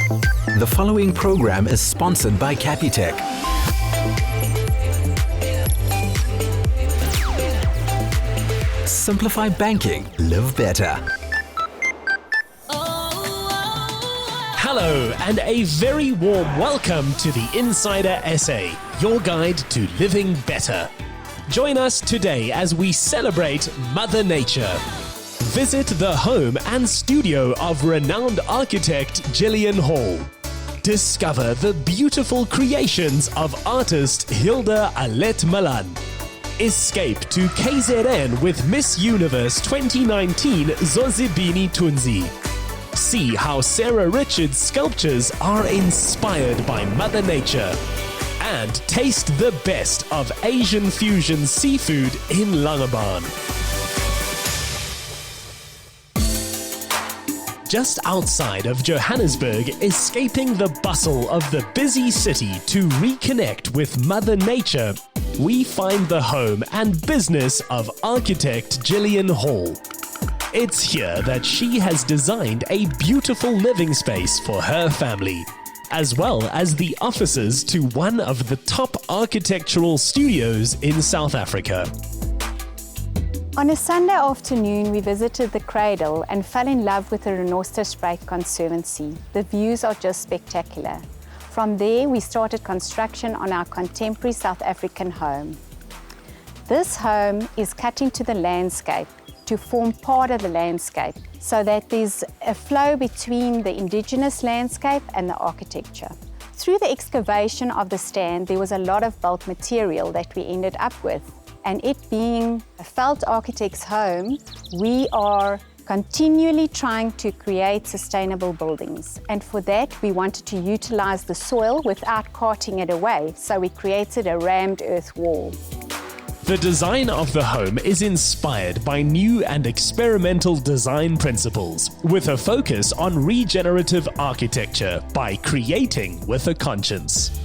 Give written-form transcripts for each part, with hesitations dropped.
The following program is sponsored by Capitec. Simplify banking, live better. Hello and a very warm welcome to the Insider SA, your guide to living better. Join us today as we celebrate Mother Nature. Visit the home and studio of renowned architect Gillian Holl. Discover the beautiful creations of artist Hilde Alet Malan. Escape to KZN with Miss Universe 2019 Zozibini Tunzi. See how Sarah Richards' sculptures are inspired by Mother Nature. And taste the best of Asian fusion seafood in Langebaan. Just outside of Johannesburg, escaping the bustle of the busy city to reconnect with Mother Nature, we find the home and business of architect Gillian Holl. It's here that she has designed a beautiful living space for her family, as well as the offices to one of the top architectural studios in South Africa. On a Sunday afternoon, we visited the cradle and fell in love with the Renosterspruit Conservancy. The views are just spectacular. From there, we started construction on our contemporary South African home. This home is cut into the landscape to form part of the landscape so that there's a flow between the indigenous landscape and the architecture. Through the excavation of the stand, there was a lot of bulk material that we ended up with. And it being a Veld architect's home, we are continually trying to create sustainable buildings. And for that, we wanted to utilize the soil without carting it away. So we created a rammed earth wall. The design of the home is inspired by new and experimental design principles, with a focus on regenerative architecture by creating with a conscience.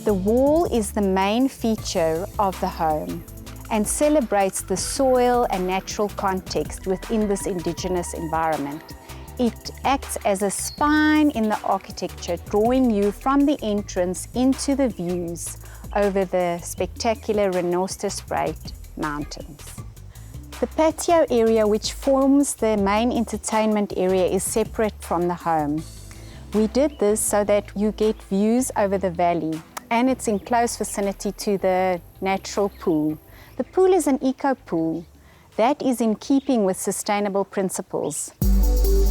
The wall is the main feature of the home and celebrates the soil and natural context within this indigenous environment. It acts as a spine in the architecture, drawing you from the entrance into the views over the spectacular Renosterspruit Mountains. The patio area, which forms the main entertainment area, is separate from the home. We did this so that you get views over the valley, and it's in close vicinity to the natural pool. The pool is an eco pool that is in keeping with sustainable principles.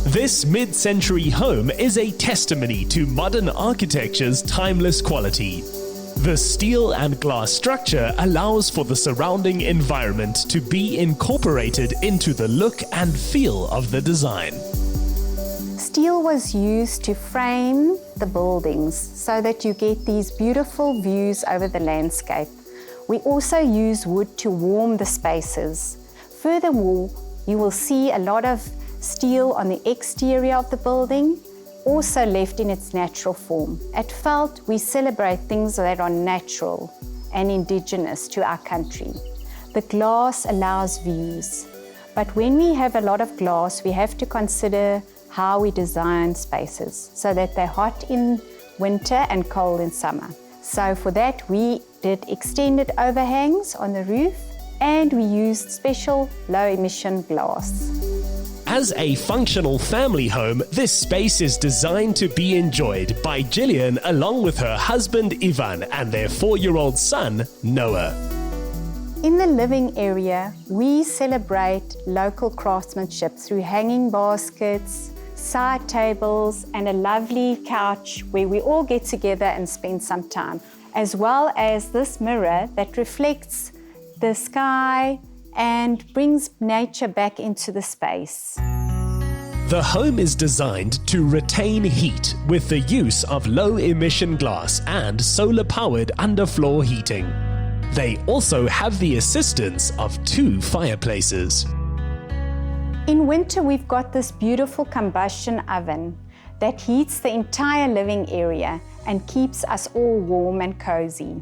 This mid-century home is a testimony to modern architecture's timeless quality. The steel and glass structure allows for the surrounding environment to be incorporated into the look and feel of the design. Steel was used to frame the buildings so that you get these beautiful views over the landscape. We also use wood to warm the spaces. Furthermore, you will see a lot of steel on the exterior of the building, also left in its natural form. At Veld, we celebrate things that are natural and indigenous to our country. The glass allows views, but when we have a lot of glass, we have to consider how we design spaces so that they're hot in winter and cold in summer. So for that, we did extended overhangs on the roof and we used special low-emission glass. As a functional family home, this space is designed to be enjoyed by Gillian along with her husband Ivan and their 4-year-old son Noah. In the living area, we celebrate local craftsmanship through hanging baskets, side tables, and a lovely couch where we all get together and spend some time, as well as this mirror that reflects the sky and brings nature back into the space. The home is designed to retain heat with the use of low-emission glass and solar-powered underfloor heating. They also have the assistance of 2 fireplaces. In winter, we've got this beautiful combustion oven that heats the entire living area and keeps us all warm and cozy.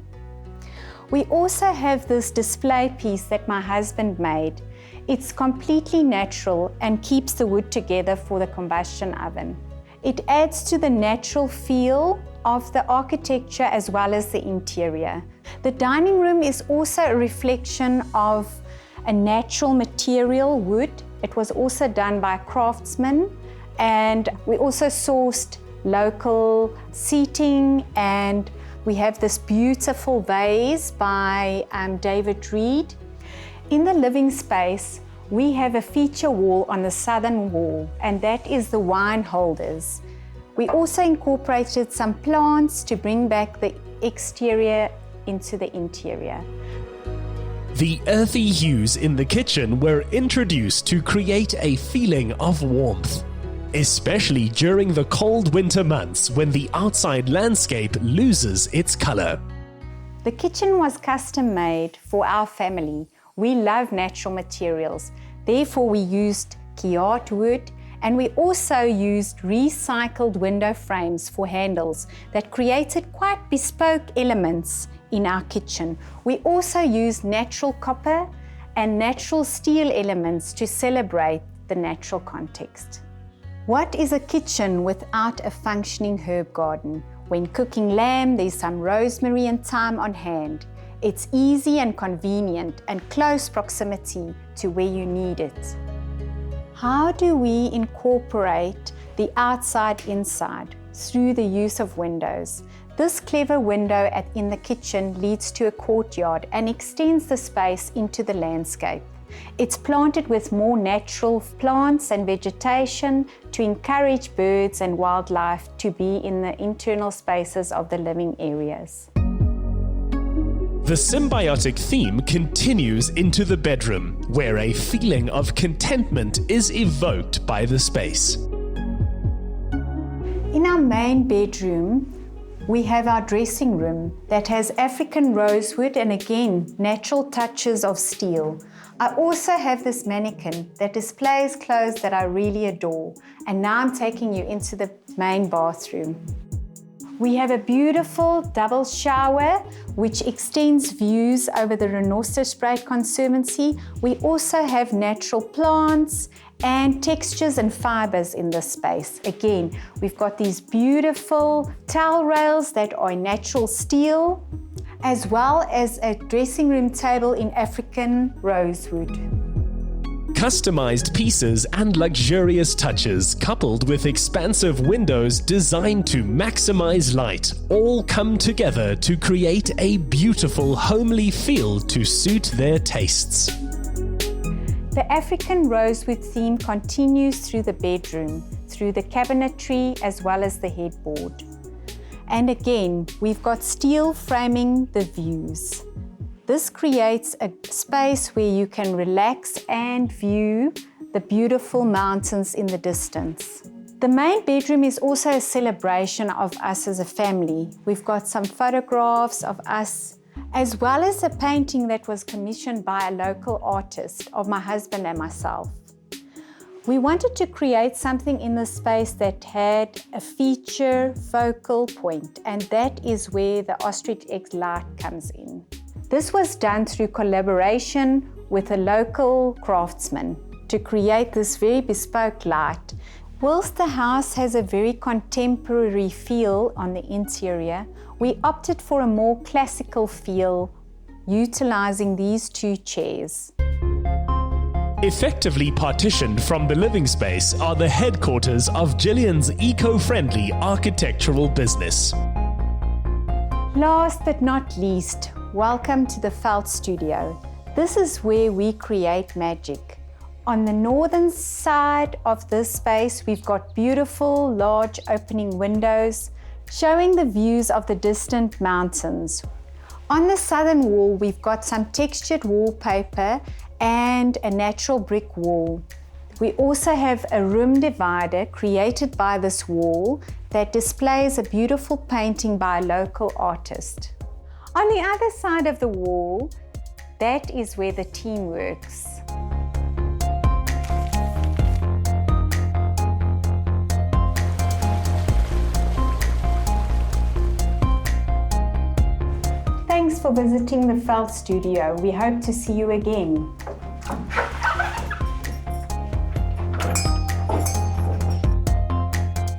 We also have this display piece that my husband made. It's completely natural and keeps the wood together for the combustion oven. It adds to the natural feel of the architecture as well as the interior. The dining room is also a reflection of a natural material, wood. It was also done by craftsmen, and we also sourced local seating, and we have this beautiful vase by David Reed. In the living space, we have a feature wall on the southern wall, and that is the wine holders. We also incorporated some plants to bring back the exterior into the interior. The earthy hues in the kitchen were introduced to create a feeling of warmth, especially during the cold winter months when the outside landscape loses its color. The kitchen was custom made for our family. We love natural materials, therefore we used Kiat wood, and we also used recycled window frames for handles that created quite bespoke elements in our kitchen. We also used natural copper and natural steel elements to celebrate the natural context. What is a kitchen without a functioning herb garden? When cooking lamb, there's some rosemary and thyme on hand. It's easy and convenient and close proximity to where you need it. How do we incorporate the outside inside? Through the use of windows. This clever window in the kitchen leads to a courtyard and extends the space into the landscape. It's planted with more natural plants and vegetation to encourage birds and wildlife to be in the internal spaces of the living areas. The symbiotic theme continues into the bedroom, where a feeling of contentment is evoked by the space. In our main bedroom, we have our dressing room that has African rosewood and again, natural touches of steel. I also have this mannequin that displays clothes that I really adore. And now I'm taking you into the main bathroom. We have a beautiful double shower which extends views over the Renosterspruit Conservancy. We also have natural plants and textures and fibers in this space. Again, we've got these beautiful towel rails that are natural steel, as well as a dressing room table in African rosewood. Customized pieces and luxurious touches, coupled with expansive windows designed to maximize light, all come together to create a beautiful homely feel to suit their tastes. The African rosewood theme continues through the bedroom, through the cabinetry as well as the headboard. And again, we've got steel framing the views. This creates a space where you can relax and view the beautiful mountains in the distance. The main bedroom is also a celebration of us as a family. We've got some photographs of us, as well as a painting that was commissioned by a local artist of my husband and myself. We wanted to create something in the space that had a feature focal point, and that is where the ostrich egg light comes in. This was done through collaboration with a local craftsman to create this very bespoke light. Whilst the house has a very contemporary feel on the interior, we opted for a more classical feel, utilizing these two chairs. Effectively partitioned from the living space are the headquarters of Gillian's eco-friendly architectural business. Last but not least, welcome to the Veld studio. This is where we create magic. On the northern side of this space, we've got beautiful, large opening windows showing the views of the distant mountains. On the southern wall, we've got some textured wallpaper and a natural brick wall. We also have a room divider created by this wall that displays a beautiful painting by a local artist. On the other side of the wall, that is where the team works. Thanks for visiting the Veld studio. We hope to see you again.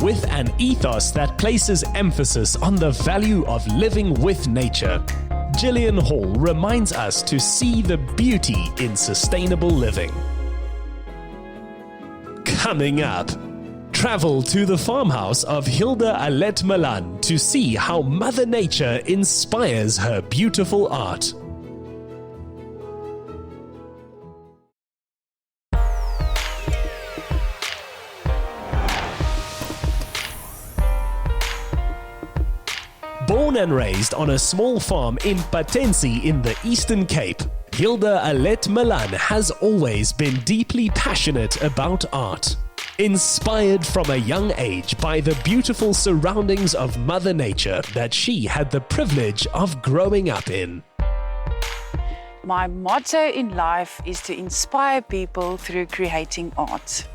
with an ethos that places emphasis on the value of living with nature. Gillian Holl reminds us to see the beauty in sustainable living. Coming up, travel to the farmhouse of Hilde Alet Malan to see how Mother Nature inspires her beautiful art. Born and raised on a small farm in Patensi in the Eastern Cape, Hilde Alet Malan has always been deeply passionate about art. Inspired from a young age by the beautiful surroundings of Mother Nature that she had the privilege of growing up in. My motto in life is to inspire people through creating art.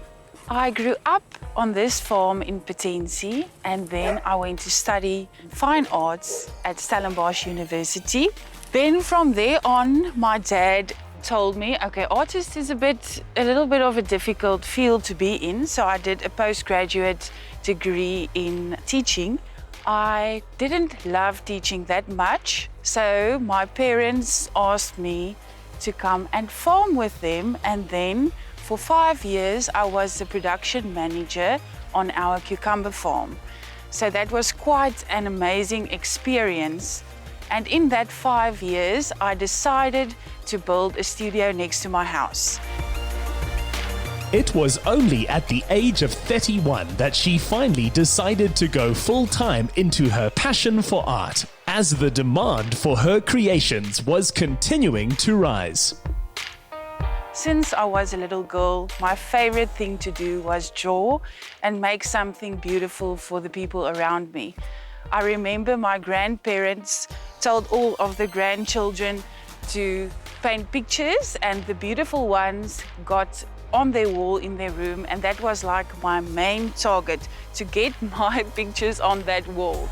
I grew up on this farm in Patensi, and then I went to study fine arts at Stellenbosch University. Then from there on, my dad told me, okay, artist is a little bit of a difficult field to be in, so I did a postgraduate degree in teaching. I didn't love teaching that much, so my parents asked me to come and farm with them, and then for 5 years I was the production manager on our cucumber farm. So that was quite an amazing experience. And in that 5 years, I decided to build a studio next to my house. It was only at the age of 31 that she finally decided to go full-time into her passion for art, as the demand for her creations was continuing to rise. Since I was a little girl, my favorite thing to do was draw and make something beautiful for the people around me. I remember my grandparents told all of the grandchildren to paint pictures, and the beautiful ones got on their wall in their room, and that was like my main target, to get my pictures on that wall.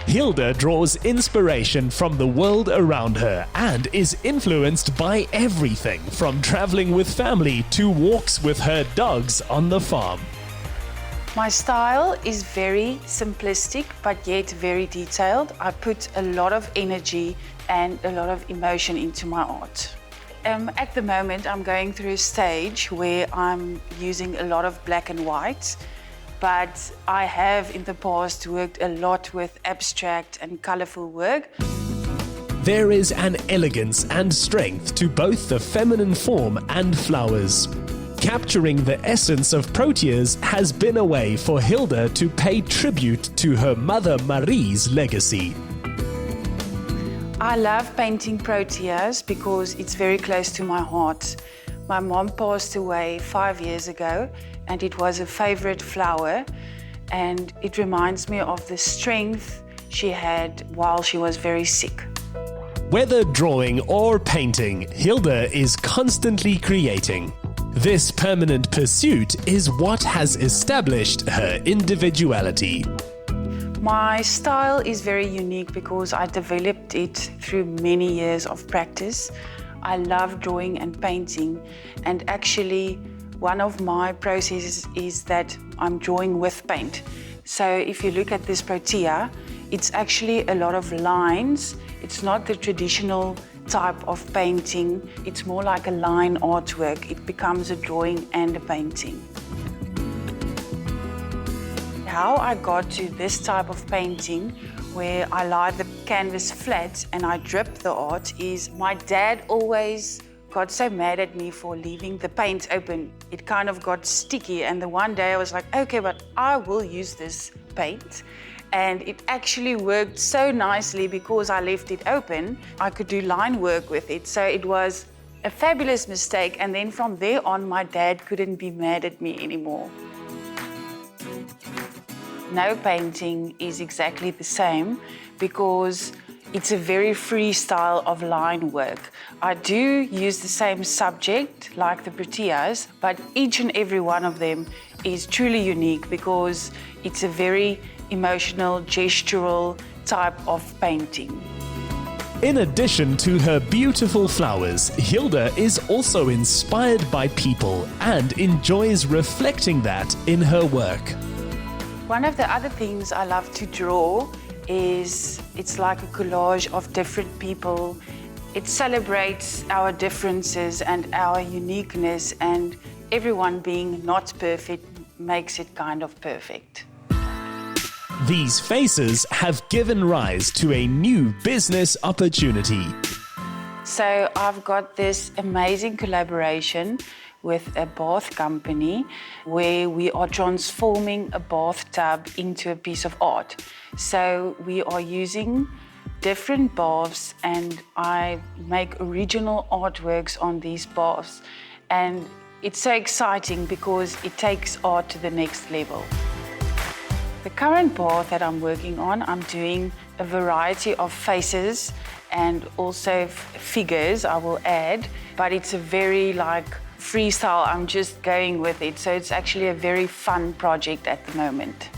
Hilde draws inspiration from the world around her and is influenced by everything from traveling with family to walks with her dogs on the farm. My style is very simplistic, but yet very detailed. I put a lot of energy and a lot of emotion into my art. At the moment, I'm going through a stage where I'm using a lot of black and white, but I have in the past worked a lot with abstract and colorful work. There is an elegance and strength to both the feminine form and flowers. Capturing the essence of proteas has been a way for Hilde to pay tribute to her mother Marie's legacy. I love painting proteas because it's very close to my heart. My mom passed away 5 years ago, and it was a favorite flower, and it reminds me of the strength she had while she was very sick. Whether drawing or painting, Hilde is constantly creating. This permanent pursuit is what has established her individuality. My style is very unique because I developed it through many years of practice. I love drawing and painting, and actually one of my processes is that I'm drawing with paint. So if you look at this protea, it's actually a lot of lines. It's not the traditional type of painting. It's more like a line artwork. It becomes a drawing and a painting. How I got to this type of painting, where I lie the canvas flat and I drip the art, is my dad always got so mad at me for leaving the paint open. It kind of got sticky, and the one day I was like, okay, but I will use this paint. And it actually worked so nicely because I left it open. I could do line work with it, so it was a fabulous mistake. And then from there on, my dad couldn't be mad at me anymore. No painting is exactly the same because it's a very free style of line work. I do use the same subject like the proteas, but each and every one of them is truly unique because it's a very emotional, gestural type of painting. In addition to her beautiful flowers, Hilde is also inspired by people and enjoys reflecting that in her work. One of the other things I love to draw is it's like a collage of different people. It celebrates our differences and our uniqueness, and everyone being not perfect makes it kind of perfect. These faces have given rise to a new business opportunity. So I've got this amazing collaboration with a bath company where we are transforming a bathtub into a piece of art. So we are using different baths and I make original artworks on these baths. And it's so exciting because it takes art to the next level. The current bath that I'm working on, I'm doing a variety of faces and also figures I will add, but it's a very freestyle, I'm just going with it. So it's actually a very fun project at the moment.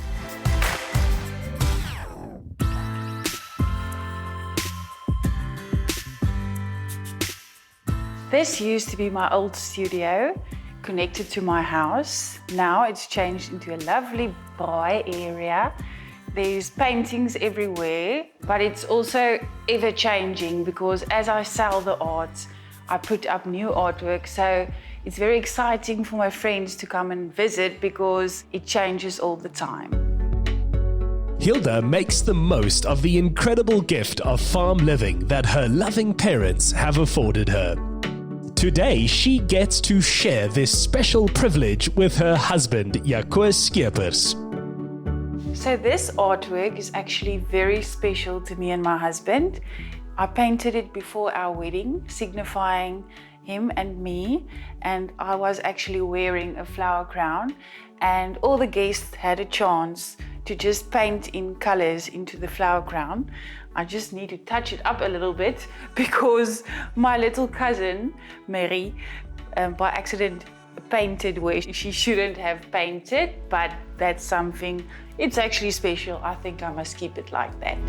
This used to be my old studio, connected to my house. Now it's changed into a lovely braai area. There's paintings everywhere, but it's also ever changing because as I sell the art, I put up new artwork. So it's very exciting for my friends to come and visit because it changes all the time. Hilde makes the most of the incredible gift of farm living that her loving parents have afforded her. Today, she gets to share this special privilege with her husband, Jaco Skeepers. So this artwork is actually very special to me and my husband. I painted it before our wedding, signifying him and me, and I was actually wearing a flower crown, and all the guests had a chance to just paint in colors into the flower crown. I just need to touch it up a little bit because my little cousin, Mary, by accident painted where she shouldn't have painted, but that's something, it's actually special. I think I must keep it like that.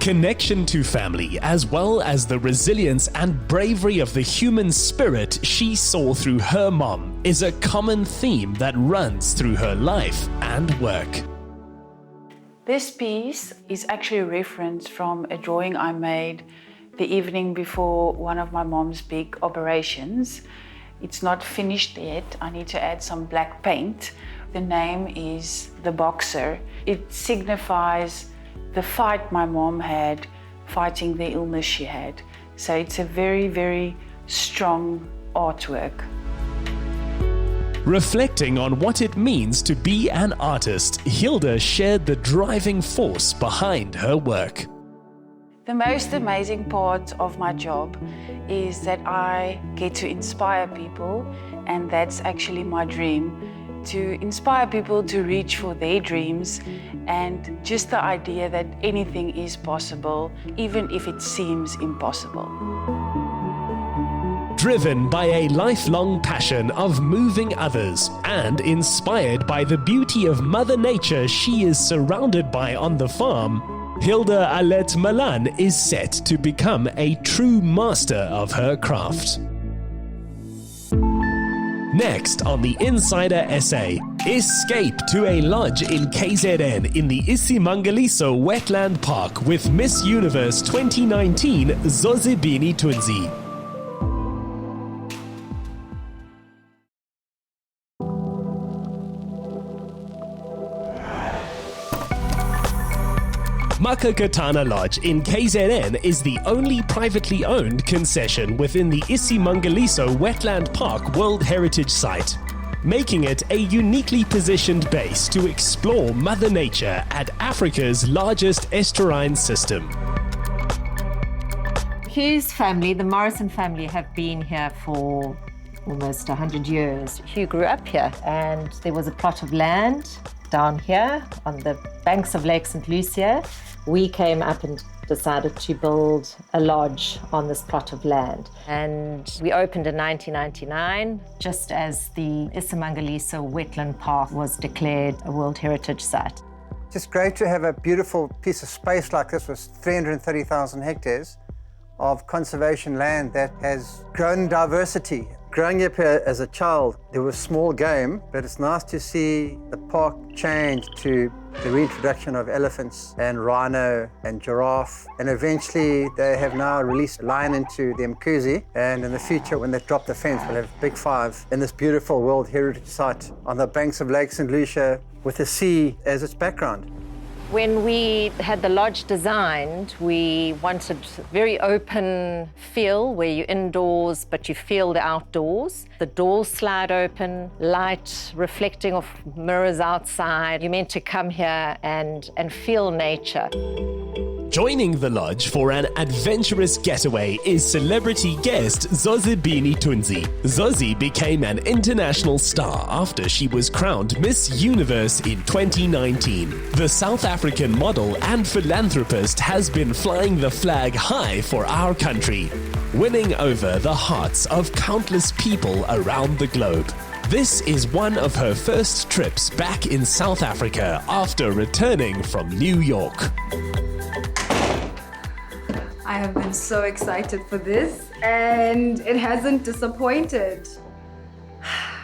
Connection to family, as well as the resilience and bravery of the human spirit she saw through her mom, is a common theme that runs through her life and work. This piece is actually a reference from a drawing I made the evening before one of my mom's big operations. It's not finished yet. I need to add some black paint. The name is The Boxer. It signifies the fight my mom had, fighting the illness she had. So it's a very, very strong artwork. Reflecting on what it means to be an artist, Hilde shared the driving force behind her work. The most amazing part of my job is that I get to inspire people, and that's actually my dream, to inspire people to reach for their dreams, and just the idea that anything is possible, even if it seems impossible. Driven by a lifelong passion of moving others and inspired by the beauty of Mother Nature she is surrounded by on the farm, Hilde Alet Malan is set to become a true master of her craft. Next on the Insider Essay, escape to a lodge in KZN in the iSimangaliso Wetland Park with Miss Universe 2019 Zozibini Tunzi. Makakatana Lodge in KZN is the only privately owned concession within the iSimangaliso Wetland Park World Heritage Site, making it a uniquely positioned base to explore Mother Nature at Africa's largest estuarine system. Hugh's family, the Morrison family, have been here for almost 100 years. Hugh grew up here, and there was a plot of land down here on the banks of Lake St. Lucia. We came up and decided to build a lodge on this plot of land. And we opened in 1999, just as the iSimangaliso Wetland Park was declared a World Heritage Site. Just great to have a beautiful piece of space like this with 330,000 hectares of conservation land that has grown in diversity. Growing up here as a child, there was small game, but it's nice to see the park change to the reintroduction of elephants and rhino and giraffe. And eventually they have now released a lion into the Mkuzi. And in the future, when they drop the fence, we'll have Big Five in this beautiful World Heritage Site on the banks of Lake St. Lucia with the sea as its background. When we had the lodge designed, we wanted a very open feel where you're indoors, but you feel the outdoors. The doors slide open, light reflecting off mirrors outside. You're meant to come here and feel nature. Joining the lodge for an adventurous getaway is celebrity guest Zozibini Tunzi. Zozi became an international star after she was crowned Miss Universe in 2019. The South African model and philanthropist has been flying the flag high for our country, winning over the hearts of countless people around the globe. This is one of her first trips back in South Africa after returning from New York. I have been so excited for this, and it hasn't disappointed.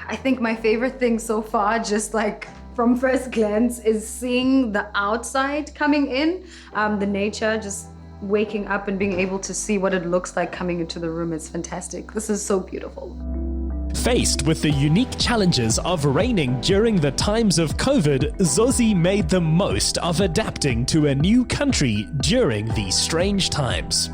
I think my favorite thing so far, just like from first glance, is seeing the outside coming in, the nature, just waking up and being able to see what it looks like coming into the room is fantastic. This is so beautiful. Faced with the unique challenges of reigning during the times of COVID, Zozi made the most of adapting to a new country during these strange times.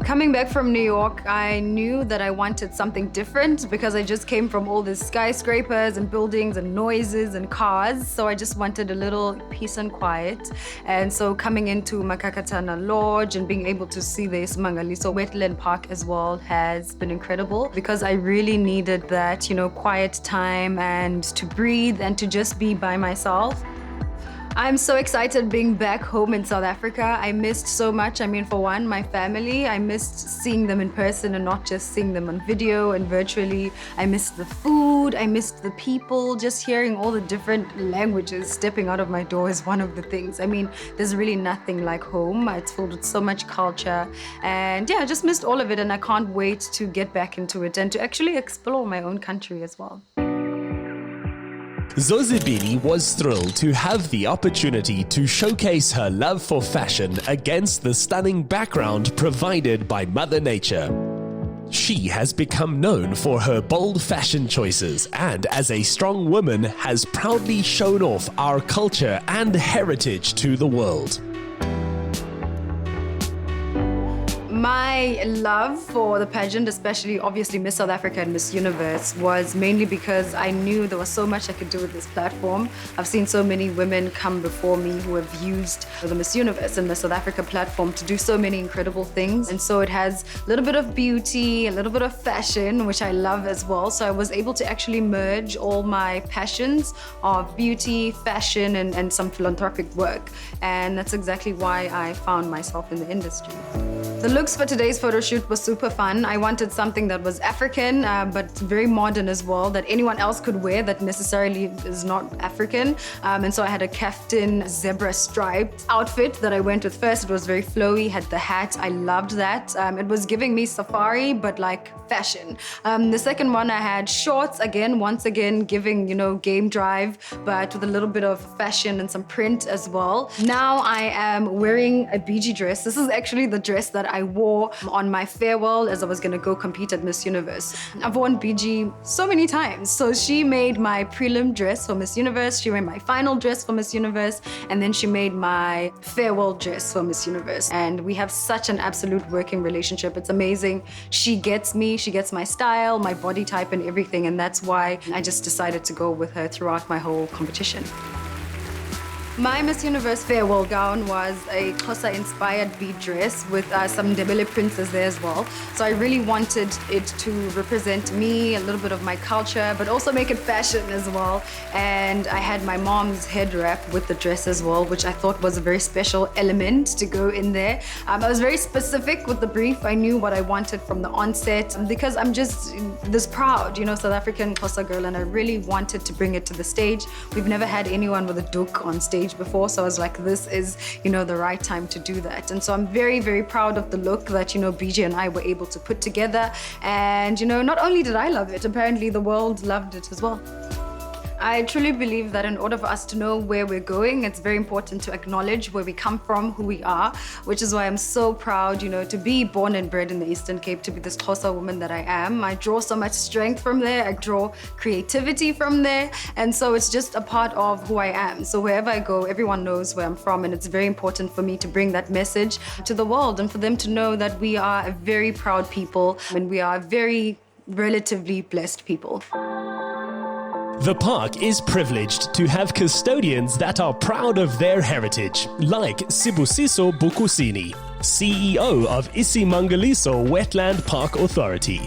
Coming back from New York, I knew that I wanted something different because I just came from all these skyscrapers and buildings and noises and cars. So I just wanted a little peace and quiet. And so coming into Makakatana Lodge and being able to see the iSimangaliso Wetland Park as well has been incredible because I really needed that, quiet time and to breathe and to just be by myself. I'm so excited being back home in South Africa. I missed so much. I mean, for one, my family. I missed seeing them in person and not just seeing them on video and virtually. I missed the food. I missed the people. Just hearing all the different languages stepping out of my door is one of the things. I mean, there's really nothing like home. It's filled with so much culture. And yeah, I just missed all of it and I can't wait to get back into it and to actually explore my own country as well. Zozibini was thrilled to have the opportunity to showcase her love for fashion against the stunning background provided by Mother Nature. She has become known for her bold fashion choices and as a strong woman has proudly shown off our culture and heritage to the world. My love for the pageant, especially obviously Miss South Africa and Miss Universe, was mainly because I knew there was so much I could do with this platform. I've seen so many women come before me who have used the Miss Universe and Miss South Africa platform to do so many incredible things. And so it has a little bit of beauty, a little bit of fashion, which I love as well. So I was able to actually merge all my passions of beauty, fashion, and some philanthropic work. And that's exactly why I found myself in the industry. The looks for today's photo shoot was super fun. I wanted something that was African, but very modern as well, that anyone else could wear that necessarily is not African. And so I had a kaftan zebra striped outfit that I went with first. It was very flowy, had the hat. I loved that. It was giving me safari, but like fashion. The second one I had shorts, once again, giving, game drive, but with a little bit of fashion and some print as well. Now I am wearing a BG dress. This is actually the dress that I wore on my farewell as I was gonna go compete at Miss Universe. I've worn BG so many times. So she made my prelim dress for Miss Universe, she made my final dress for Miss Universe, and then she made my farewell dress for Miss Universe. And we have such an absolute working relationship. It's amazing. She gets me, she gets my style, my body type and everything. And that's why I just decided to go with her throughout my whole competition. My Miss Universe farewell gown was a Xhosa-inspired bead dress with some Ndebele princes there as well. So I really wanted it to represent me, a little bit of my culture, but also make it fashion as well. And I had my mom's head wrap with the dress as well, which I thought was a very special element to go in there. I was very specific with the brief. I knew what I wanted from the onset because I'm just this proud, South African Xhosa girl, and I really wanted to bring it to the stage. We've never had anyone with a duk on stage before, so I was like, this is, the right time to do that. And so I'm very, very proud of the look that, BJ and I were able to put together. And, not only did I love it, apparently the world loved it as well. I truly believe that in order for us to know where we're going, it's very important to acknowledge where we come from, who we are, which is why I'm so proud, to be born and bred in the Eastern Cape, to be this Xhosa woman that I am. I draw so much strength from there. I draw creativity from there. And so it's just a part of who I am. So wherever I go, everyone knows where I'm from. And it's very important for me to bring that message to the world and for them to know that we are a very proud people and we are very relatively blessed people. The park is privileged to have custodians that are proud of their heritage, like Sibusiso Bukusini, CEO of iSimangaliso Wetland Park Authority.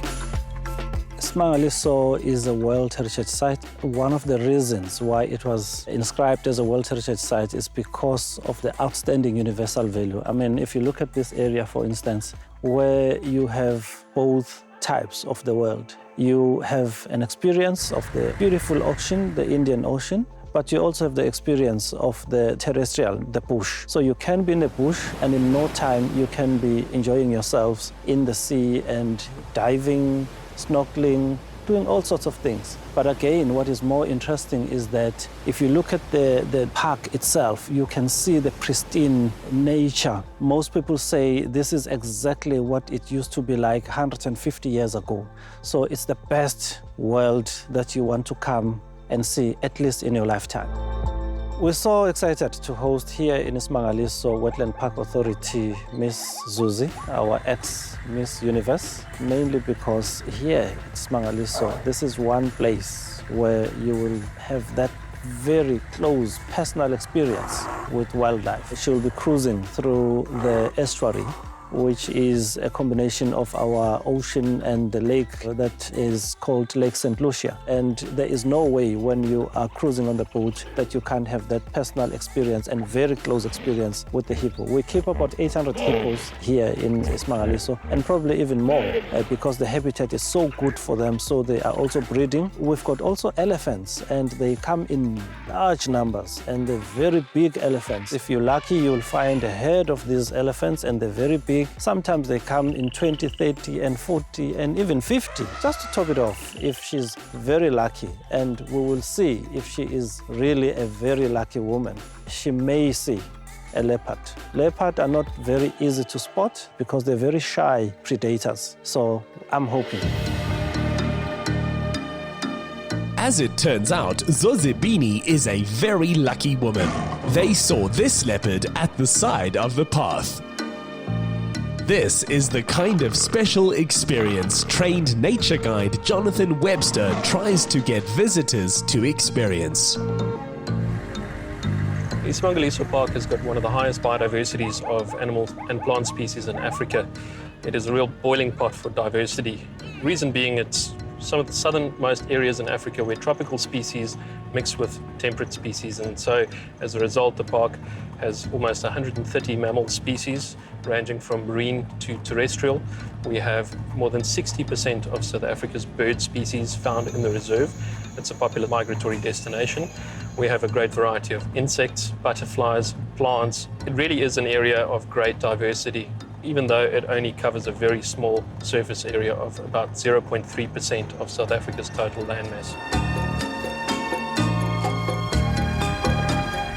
iSimangaliso is a World Heritage Site. One of the reasons why it was inscribed as a World Heritage Site is because of the outstanding universal value. I mean, if you look at this area, for instance, where you have both types of the world. You have an experience of the beautiful ocean, the Indian Ocean, but you also have the experience of the terrestrial, the bush. So you can be in the bush and in no time you can be enjoying yourselves in the sea and diving, snorkeling, doing all sorts of things. But again, what is more interesting is that if you look at the park itself, you can see the pristine nature. Most people say this is exactly what it used to be like 150 years ago. So it's the best world that you want to come and see, at least in your lifetime. We're so excited to host here in iSimangaliso Wetland Park Authority Miss Zuzi, our ex-Miss Universe, mainly because here at iSimangaliso, this is one place where you will have that very close personal experience with wildlife. She'll be cruising through the estuary, which is a combination of our ocean and the lake that is called Lake St. Lucia. And there is no way when you are cruising on the boat that you can't have that personal experience and very close experience with the hippo. We keep about 800 hippos here in iSimangaliso, and probably even more because the habitat is so good for them, so they are also breeding. We've got also elephants, and they come in large numbers, and they're very big elephants. If you're lucky, you'll find a herd of these elephants, and they're very big. Sometimes they come in 20, 30, and 40, and even 50. Just to top it off, if she's very lucky, and we will see if she is really a very lucky woman, she may see a leopard. Leopards are not very easy to spot because they're very shy predators. So I'm hoping. As it turns out, Zozibini is a very lucky woman. They saw this leopard at the side of the path. This is the kind of special experience trained nature guide Jonathan Webster tries to get visitors to experience. iSimangaliso Park has got one of the highest biodiversities of animal and plant species in Africa. It is a real boiling pot for diversity. Reason being, it's some of the southernmost areas in Africa where tropical species mix with temperate species, and so as a result the park has almost 130 mammal species ranging from marine to terrestrial. We have more than 60% of South Africa's bird species found in the reserve. It's a popular migratory destination. We have a great variety of insects, butterflies, plants. It really is an area of great diversity, even though it only covers a very small surface area of about 0.3% of South Africa's total landmass.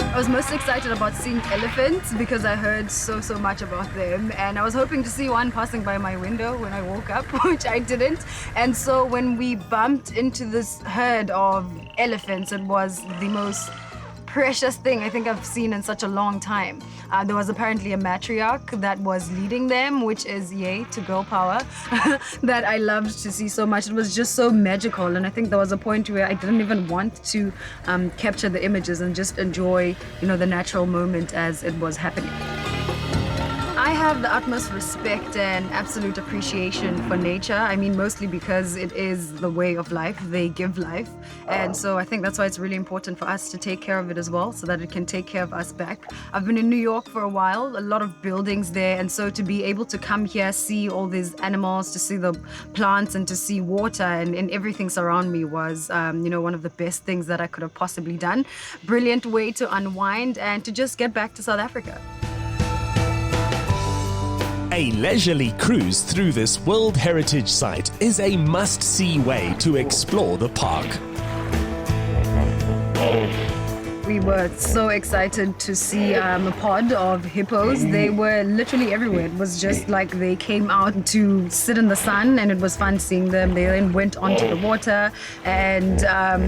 I was most excited about seeing elephants because I heard so much about them, and I was hoping to see one passing by my window when I woke up, which I didn't. And so when we bumped into this herd of elephants, it was the most precious thing I think I've seen in such a long time. There was apparently a matriarch that was leading them, which is yay to girl power, that I loved to see so much. It was just so magical, and I think there was a point where I didn't even want to capture the images and just enjoy, the natural moment as it was happening. I have the utmost respect and absolute appreciation for nature. I mean, mostly because it is the way of life. They give life. And so I think that's why it's really important for us to take care of it as well, so that it can take care of us back. I've been in New York for a while, a lot of buildings there. And so to be able to come here, see all these animals, to see the plants and to see water and everything surround me was, one of the best things that I could have possibly done. Brilliant way to unwind and to just get back to South Africa. A leisurely cruise through this World Heritage Site is a must-see way to explore the park. We were so excited to see a pod of hippos. They were literally everywhere. It was just like they came out to sit in the sun, and it was fun seeing them. They then went onto the water. And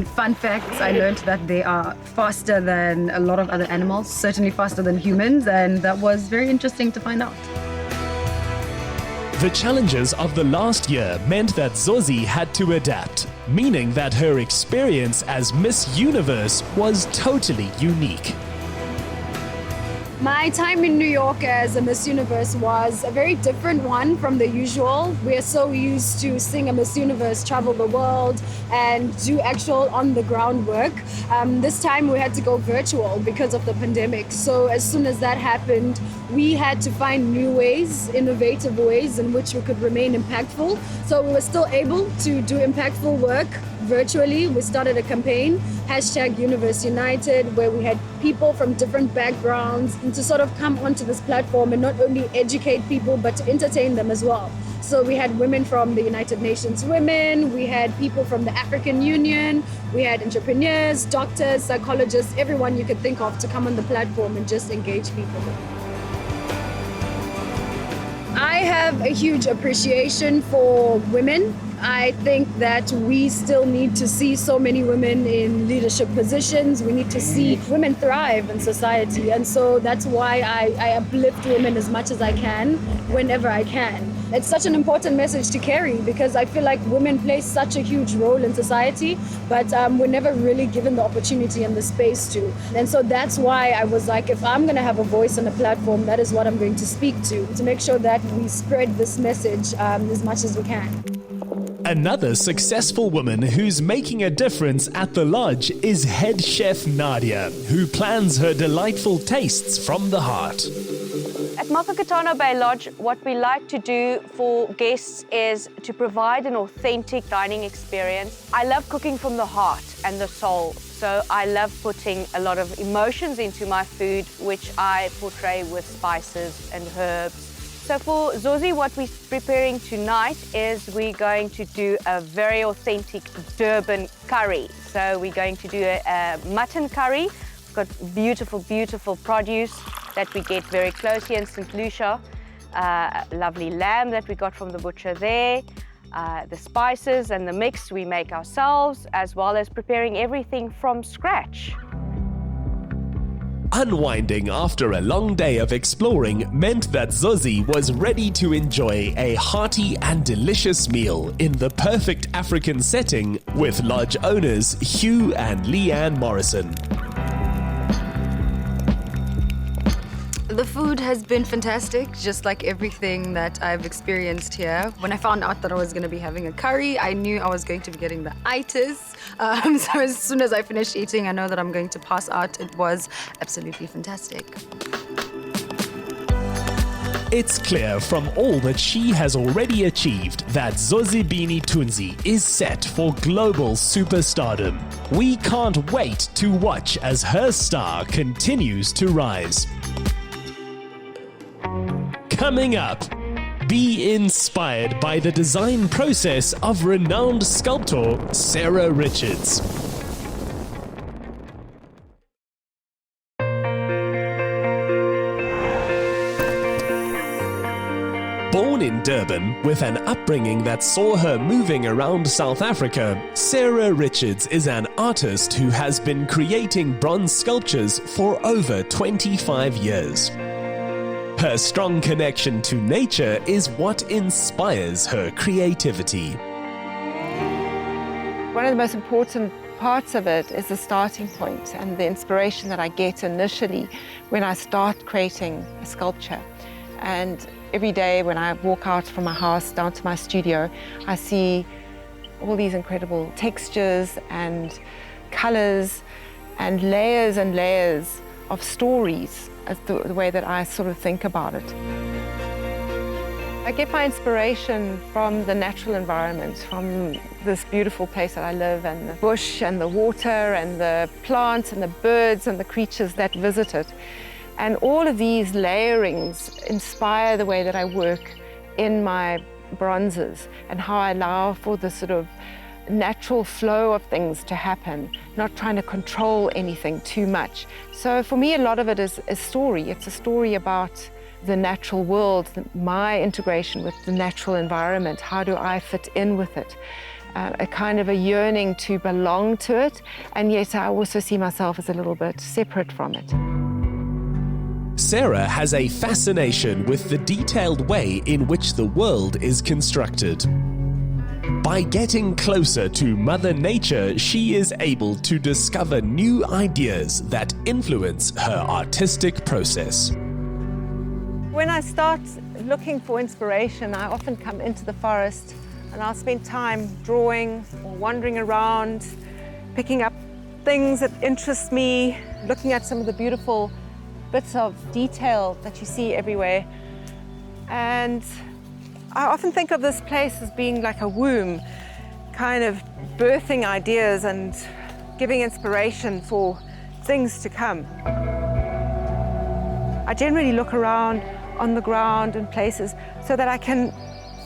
fun facts, I learned that they are faster than a lot of other animals, certainly faster than humans, and that was very interesting to find out. The challenges of the last year meant that Zozi had to adapt, meaning that her experience as Miss Universe was totally unique. My time in New York as a Miss Universe was a very different one from the usual. We're so used to seeing a Miss Universe travel the world and do actual on-the-ground work. This time we had to go virtual because of the pandemic. So as soon as that happened, we had to find new ways, innovative ways in which we could remain impactful. So we were still able to do impactful work virtually. We started a campaign, #UniverseUnited, where we had people from different backgrounds and to sort of come onto this platform and not only educate people, but to entertain them as well. So we had women from the United Nations Women, we had people from the African Union, we had entrepreneurs, doctors, psychologists, everyone you could think of to come on the platform and just engage people. I have a huge appreciation for women. I think that we still need to see so many women in leadership positions. We need to see women thrive in society. And so that's why I uplift women as much as I can, whenever I can. It's such an important message to carry because I feel like women play such a huge role in society, but we're never really given the opportunity and the space to. And so that's why I was like, if I'm going to have a voice on a platform, that is what I'm going to speak to make sure that we spread this message as much as we can. Another successful woman who's making a difference at the lodge is head chef Nadia, who plans her delightful tastes from the heart. At Makakatana Bay Lodge, what we like to do for guests is to provide an authentic dining experience. I love cooking from the heart and the soul, so I love putting a lot of emotions into my food, which I portray with spices and herbs. So for Zozi, what we're preparing tonight is we're going to do a very authentic Durban curry. So we're going to do a mutton curry. We've got beautiful, beautiful produce that we get very close here in St. Lucia. Lovely lamb that we got from the butcher there. The spices and the mix we make ourselves, as well as preparing everything from scratch. Unwinding after a long day of exploring meant that Zozi was ready to enjoy a hearty and delicious meal in the perfect African setting with lodge owners Hugh and Leanne Morrison. The food has been fantastic, just like everything that I've experienced here. When I found out that I was going to be having a curry, I knew I was going to be getting the itis. So as soon as I finished eating, I know that I'm going to pass out. It was absolutely fantastic. It's clear from all that she has already achieved that Zozibini Tunzi is set for global superstardom. We can't wait to watch as her star continues to rise. Coming up, be inspired by the design process of renowned sculptor Sarah Richards. Born in Durban, with an upbringing that saw her moving around South Africa, Sarah Richards is an artist who has been creating bronze sculptures for over 25 years. Her strong connection to nature is what inspires her creativity. One of the most important parts of it is the starting point and the inspiration that I get initially when I start creating a sculpture. And every day when I walk out from my house down to my studio, I see all these incredible textures and colors and layers of stories, as the way that I sort of think about it. I get my inspiration from the natural environment, from this beautiful place that I live, and the bush and the water and the plants and the birds and the creatures that visit it. And all of these layerings inspire the way that I work in my bronzes and how I allow for the sort of natural flow of things to happen, not trying to control anything too much. So for me, a lot of it is a story. It's a story about the natural world, my integration with the natural environment. How do I fit in with it? A kind of a yearning to belong to it, and yet I also see myself as a little bit separate from it. Sarah has a fascination with the detailed way in which the world is constructed. By getting closer to Mother Nature, she is able to discover new ideas that influence her artistic process. When I start looking for inspiration, I often come into the forest and I'll spend time drawing or wandering around, picking up things that interest me, looking at some of the beautiful bits of detail that you see everywhere. And I often think of this place as being like a womb, kind of birthing ideas and giving inspiration for things to come. I generally look around on the ground and places so that I can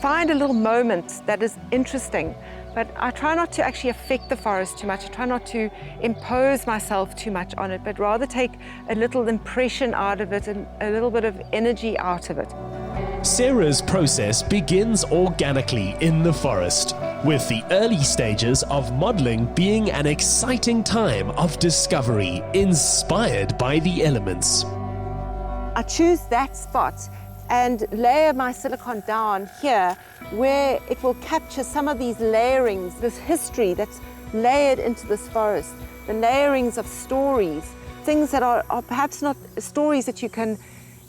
find a little moment that is interesting. But I try not to actually affect the forest too much. I try not to impose myself too much on it, but rather take a little impression out of it and a little bit of energy out of it. Sarah's process begins organically in the forest, with the early stages of modeling being an exciting time of discovery inspired by the elements. I choose that spot and layer my silicone down here where it will capture some of these layerings, this history that's layered into this forest, the layerings of stories, things that are perhaps not stories that you can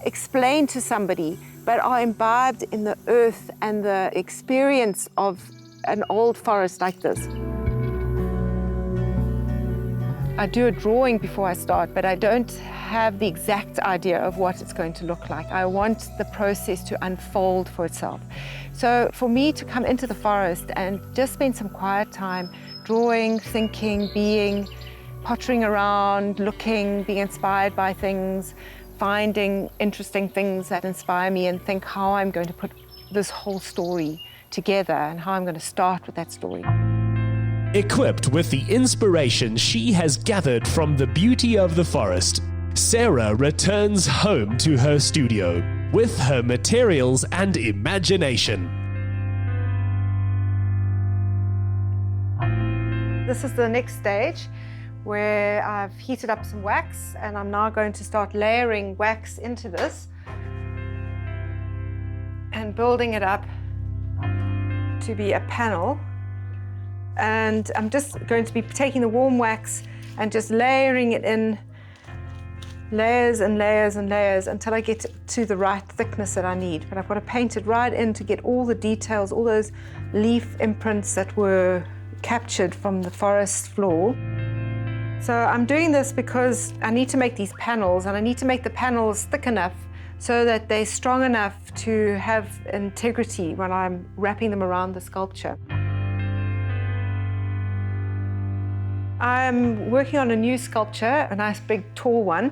explain to somebody, but are imbibed in the earth and the experience of an old forest like this. I do a drawing before I start, but I don't have the exact idea of what it's going to look like. I want the process to unfold for itself. So for me to come into the forest and just spend some quiet time drawing, thinking, being, pottering around, looking, being inspired by things, finding interesting things that inspire me and think how I'm going to put this whole story together and how I'm going to start with that story. Equipped with the inspiration she has gathered from the beauty of the forest, Sarah returns home to her studio with her materials and imagination. This is the next stage where I've heated up some wax and I'm now going to start layering wax into this and building it up to be a panel. And I'm just going to be taking the warm wax and just layering it in layers and layers and layers until I get to the right thickness that I need. But I've got to paint it right in to get all the details, all those leaf imprints that were captured from the forest floor. So I'm doing this because I need to make these panels, and I need to make the panels thick enough so that they're strong enough to have integrity when I'm wrapping them around the sculpture. I'm working on a new sculpture, a nice big tall one.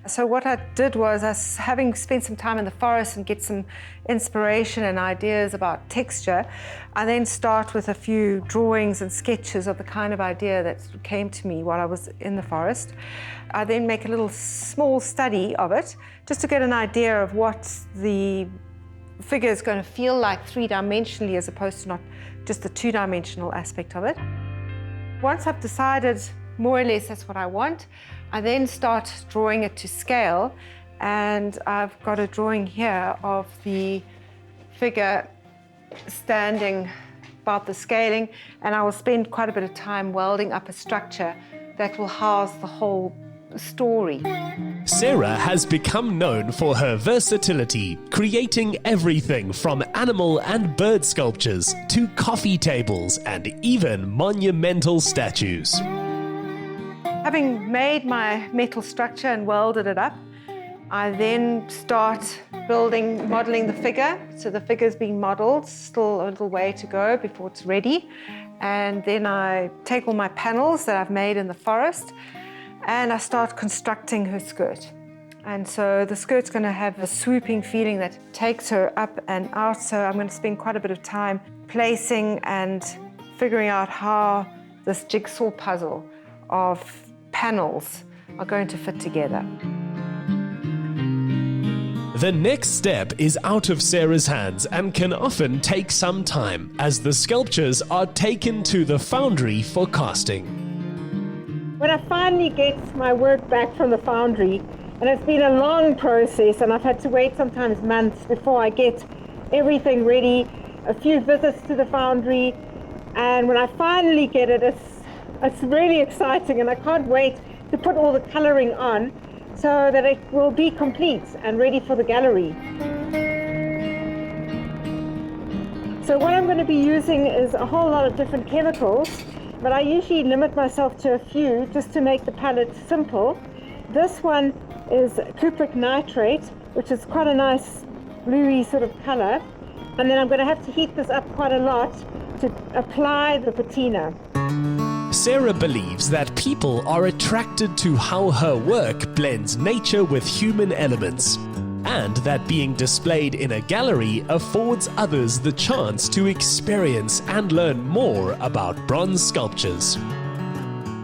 So what I did was, having spent some time in the forest and get some inspiration and ideas about texture, I then start with a few drawings and sketches of the kind of idea that came to me while I was in the forest. I then make a little small study of it just to get an idea of what the figure is going to feel like three-dimensionally as opposed to not just the two-dimensional aspect of it. Once I've decided more or less that's what I want, I then start drawing it to scale, and I've got a drawing here of the figure standing about the scaling, and I will spend quite a bit of time welding up a structure that will house the whole story. Sarah has become known for her versatility, creating everything from animal and bird sculptures to coffee tables and even monumental statues. Having made my metal structure and welded it up, I then start modeling the figure. So the figure's being modeled, still a little way to go before it's ready. And then I take all my panels that I've made in the forest and I start constructing her skirt. And so the skirt's going to have a swooping feeling that takes her up and out. So I'm going to spend quite a bit of time placing and figuring out how this jigsaw puzzle of panels are going to fit together. The next step is out of Sarah's hands and can often take some time as the sculptures are taken to the foundry for casting. When I finally get my work back from the foundry, and it's been a long process and I've had to wait sometimes months before I get everything ready, a few visits to the foundry, and when I finally get it, it's really exciting and I can't wait to put all the colouring on so that it will be complete and ready for the gallery. So what I'm going to be using is a whole lot of different chemicals, but I usually limit myself to a few just to make the palette simple. This one is cupric nitrate, which is quite a nice bluey sort of colour, and then I'm going to have to heat this up quite a lot to apply the patina. Sarah believes that people are attracted to how her work blends nature with human elements, and that being displayed in a gallery affords others the chance to experience and learn more about bronze sculptures.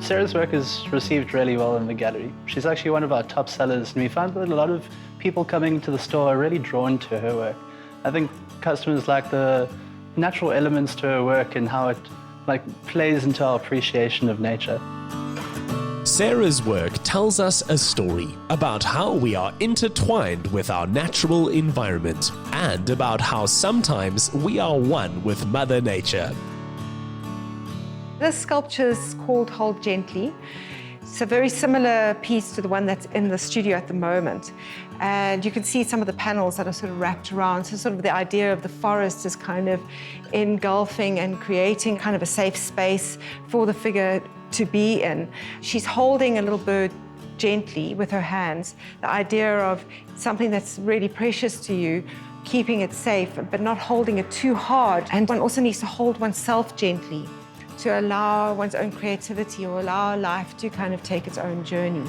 Sarah's work is received really well in the gallery. She's actually one of our top sellers, and we found that a lot of people coming to the store are really drawn to her work. I think customers like the natural elements to her work and how it plays into our appreciation of nature. Sarah's work tells us a story about how we are intertwined with our natural environment and about how sometimes we are one with Mother Nature. This sculpture is called Hold Gently. It's a very similar piece to the one that's in the studio at the moment. And you can see some of the panels that are sort of wrapped around. So sort of the idea of the forest is kind of engulfing and creating kind of a safe space for the figure to be in. She's holding a little bird gently with her hands. The idea of something that's really precious to you, keeping it safe, but not holding it too hard. And one also needs to hold oneself gently to allow one's own creativity or allow life to kind of take its own journey.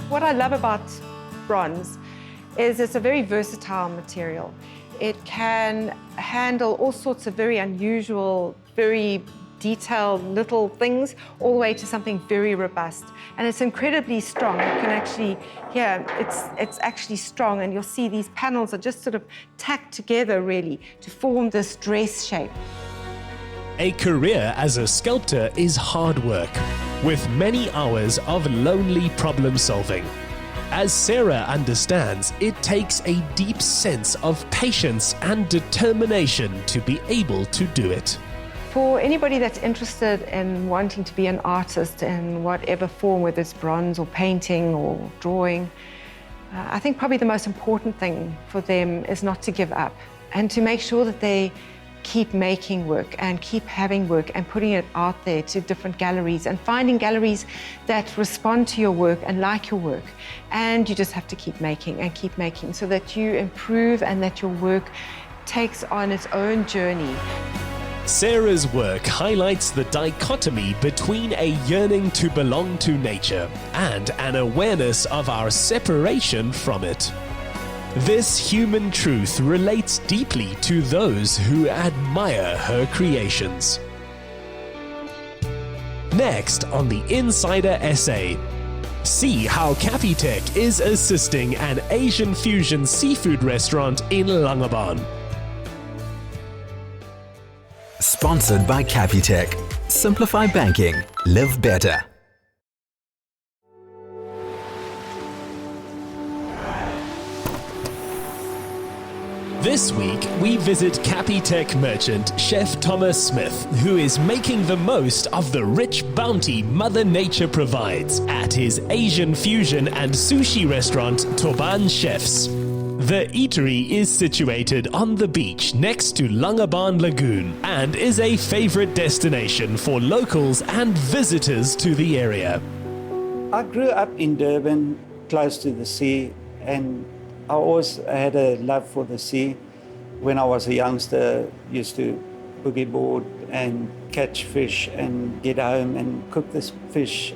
What I love about bronze is it's a very versatile material. It can handle all sorts of very unusual, very detailed little things, all the way to something very robust. And it's incredibly strong. You can actually, it's actually strong, and you'll see these panels are just sort of tacked together really to form this dress shape. A career as a sculptor is hard work, with many hours of lonely problem solving. As Sarah understands, it takes a deep sense of patience and determination to be able to do it. For anybody that's interested in wanting to be an artist in whatever form, whether it's bronze or painting or drawing, I think probably the most important thing for them is not to give up and to make sure that they keep making work and keep having work and putting it out there to different galleries and finding galleries that respond to your work and like your work. And you just have to keep making so that you improve and that your work takes on its own journey. Sarah's work highlights the dichotomy between a yearning to belong to nature and an awareness of our separation from it. This human truth relates deeply to those who admire her creations. Next on the Insider Essay, See how Capitec is assisting an Asian fusion seafood restaurant in Langebaan. Sponsored by Capitec. Simplify banking. Live better. This week, we visit Capitec merchant Chef Thomas Smith, who is making the most of the rich bounty Mother Nature provides at his Asian fusion and sushi restaurant Thoban Chefs. The eatery is situated on the beach next to Langebaan Lagoon and is a favorite destination for locals and visitors to the area. I grew up in Durban, close to the sea, and I always had a love for the sea. When I was a youngster, used to boogie board and catch fish and get home and cook this fish.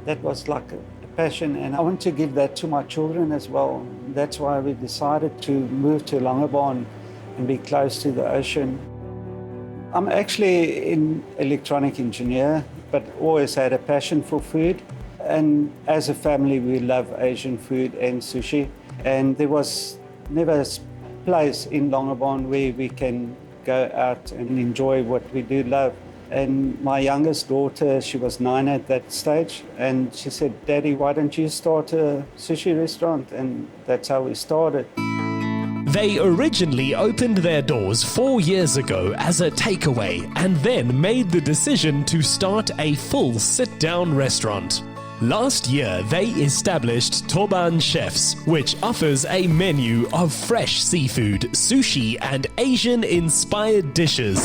That was like a passion, and I want to give that to my children as well. That's why we decided to move to Langebaan and be close to the ocean. I'm actually an electronic engineer, but always had a passion for food. And as a family, we love Asian food and sushi. And there was never a place in Langebaan where we can go out and enjoy what we do love. And my youngest daughter, she was 9 at that stage, and she said, "Daddy, why don't you start a sushi restaurant?" And that's how we started. They originally opened their doors 4 years ago as a takeaway and then made the decision to start a full sit-down restaurant. Last year, they established Thoban Chefs, which offers a menu of fresh seafood, sushi, and Asian-inspired dishes.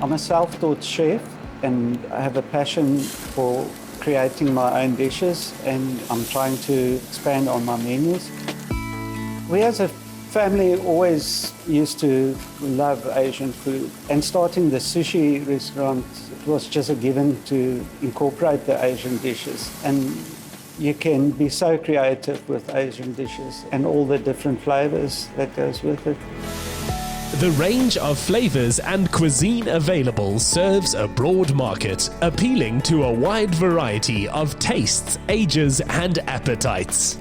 I'm a self-taught chef, and I have a passion for creating my own dishes, and I'm trying to expand on my menus. We as a family always used to love Asian food, and starting the sushi restaurant, it was just a given to incorporate the Asian dishes. And you can be so creative with Asian dishes and all the different flavors that goes with it. The range of flavors and cuisine available serves a broad market, appealing to a wide variety of tastes, ages, and appetites.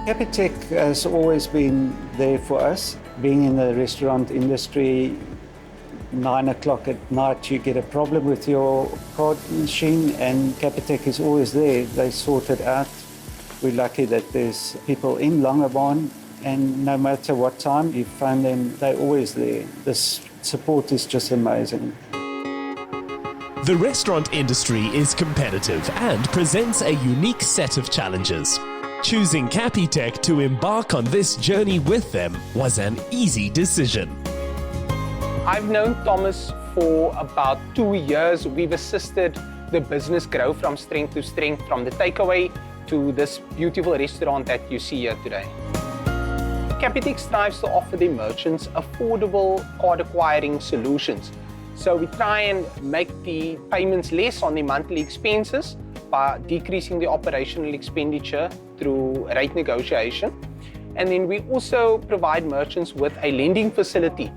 Capitec has always been there for us. Being in the restaurant industry, 9 o'clock at night, you get a problem with your card machine, and Capitec is always there. They sort it out. We're lucky that there's people in Langebaan, and no matter what time you phone them, they're always there. This support is just amazing. The restaurant industry is competitive and presents a unique set of challenges. Choosing Capitec to embark on this journey with them was an easy decision. I've known Thomas for about 2 years. We've assisted the business grow from strength to strength, from the takeaway to this beautiful restaurant that you see here today. Capitec strives to offer their merchants affordable card acquiring solutions. So we try and make the payments less on their monthly expenses by decreasing the operational expenditure through rate negotiation. And then we also provide merchants with a lending facility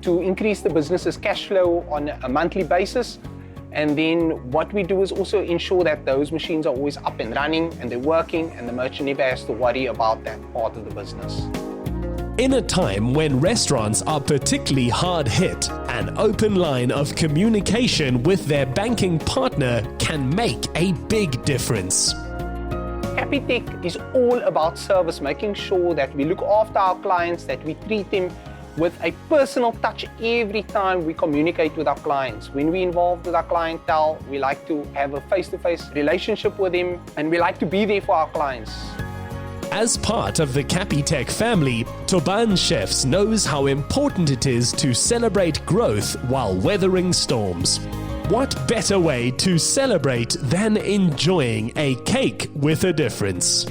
to increase the business's cash flow on a monthly basis. And then what we do is also ensure that those machines are always up and running and they're working, and the merchant never has to worry about that part of the business. In a time when restaurants are particularly hard hit, an open line of communication with their banking partner can make a big difference. Capitec is all about service, making sure that we look after our clients, that we treat them with a personal touch every time we communicate with our clients. When we're involved with our clientele, we like to have a face-to-face relationship with them, and we like to be there for our clients. As part of the Capitec family, Thoban Chefs knows how important it is to celebrate growth while weathering storms. What better way to celebrate than enjoying a cake with a difference?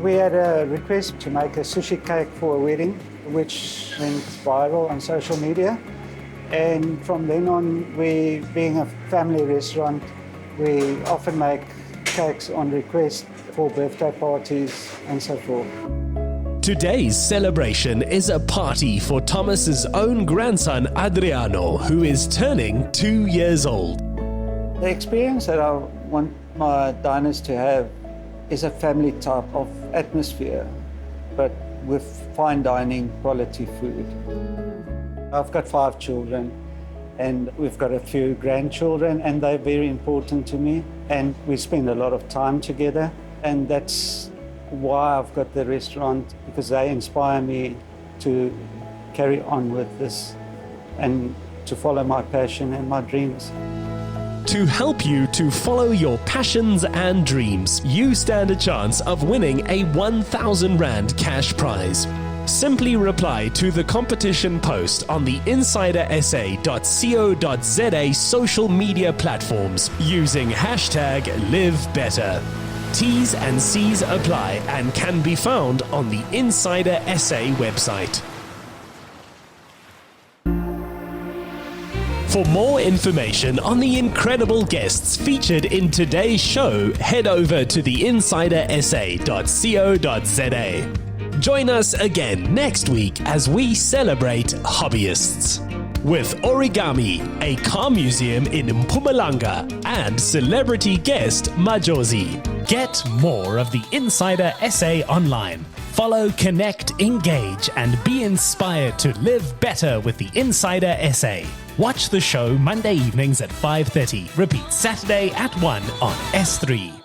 We had a request to make a sushi cake for a wedding, which went viral on social media. And from then on, we, being a family restaurant, we often make cakes on request for birthday parties and so forth. Today's celebration is a party for Thomas's own grandson Adriano, who is turning 2 years old. The experience that I want my diners to have is a family type of atmosphere, but with fine dining, quality food. I've got 5 children, and we've got a few grandchildren, and they're very important to me, and we spend a lot of time together, and that's why I've got the restaurant, because they inspire me to carry on with this and to follow my passion and my dreams. To help you to follow your passions and dreams, you stand a chance of winning a 1,000 Rand cash prize. Simply reply to the competition post on the insidersa.co.za social media platforms using hashtag #LiveBetter. T's and C's apply and can be found on the Insider SA website. For more information on the incredible guests featured in today's show, head over to the insidersa.co.za. Join us again next week as we celebrate hobbyists. With Origami, a car museum in Mpumalanga, and celebrity guest Majozi. Get more of the Insider SA online. Follow, connect, engage, and be inspired to live better with the Insider SA. Watch the show Monday evenings at 5:30. Repeat Saturday at 1 on S3.